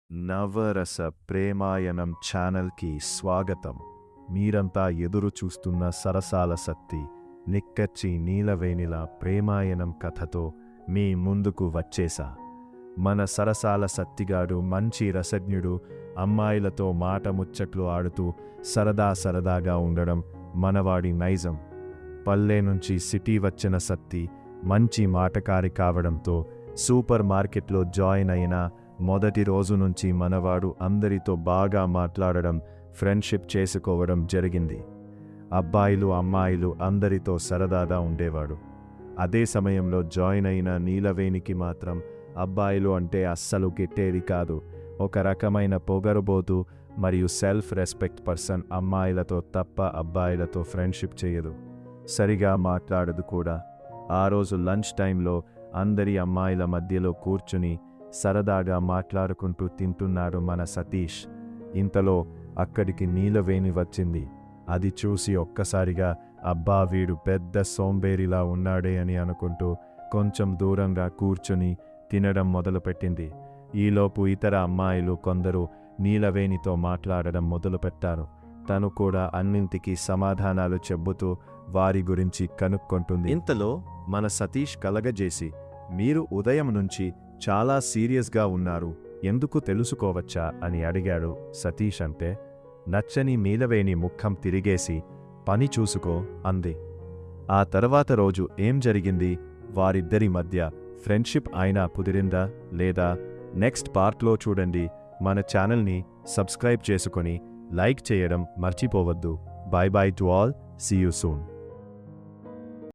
నవరస ప్రేమాయణం ఛానల్కి స్వాగతం. మీరంతా ఎదురు చూస్తున్న సరసాల సత్తి నిక్కచ్చి నీలవేణిల ప్రేమాయణం కథతో మీ ముందుకు వచ్చేశా. మన సరసాల సత్తిగాడు మంచి రసజ్ఞుడు. అమ్మాయిలతో మాట ముచ్చట్లు ఆడుతూ సరదాగా ఉండడం మనవాడి నైజం. పల్లె నుంచి సిటీ వచ్చిన సత్తి మంచి మాటకారి కావడంతో సూపర్ మార్కెట్లో జాయిన్ అయిన మొదటి రోజు నుంచి మనవాడు అందరితో బాగా మాట్లాడడం, ఫ్రెండ్షిప్ చేసుకోవడం జరిగింది. అబ్బాయిలు అమ్మాయిలు అందరితో సరదాగా ఉండేవాడు. అదే సమయంలో జాయిన్ అయిన నీలవేణికి మాత్రం అబ్బాయిలు అంటే అస్సలు గిట్టేది కాదు. ఒక రకమైన పొగరుబోతు మరియు సెల్ఫ్ రెస్పెక్ట్ పర్సన్. అమ్మాయిలతో తప్ప అబ్బాయిలతో ఫ్రెండ్షిప్ చేయదు, సరిగా మాట్లాడదు కూడా. ఆ రోజు లంచ్ టైంలో అందరి అమ్మాయిల మధ్యలో కూర్చుని సరదాగా మాట్లాడుకుంటూ తింటున్నాడు మన సతీష్. ఇంతలో అక్కడికి నీలవేణి వచ్చింది. అది చూసి ఒక్కసారిగా అబ్బా వీడు పెద్ద సోంబేరిలా ఉన్నాడే అని అనుకుంటూ కొంచెం దూరంగా కూర్చుని తినడం మొదలుపెట్టింది. ఈలోపు ఇతర అమ్మాయిలు కొందరు నీలవేణితో మాట్లాడడం మొదలుపెట్టారు. తను కూడా అన్నింటికీ సమాధానాలు చెబుతూ వారి గురించి కనుక్కుంటుంది. ఇంతలో మన సతీష్ కలగజేసి, మీరు ఉదయం నుంచి చాలా సీరియస్గా ఉన్నారు, ఎందుకు తెలుసుకోవచ్చా అని అడిగాడు. సతీష్ అంటే నచ్చని నీలవేణి ముఖం తిరిగేసి పని చూసుకో అంది. ఆ తర్వాత రోజు ఏం జరిగింది, వారిద్దరి మధ్య ఫ్రెండ్షిప్ అయినా కుదిరిందా లేదా, నెక్స్ట్ పార్ట్లో చూడండి. మన ఛానల్ని సబ్స్క్రైబ్ చేసుకొని లైక్ చేయడం మర్చిపోవద్దు. Bye bye to all, see you soon.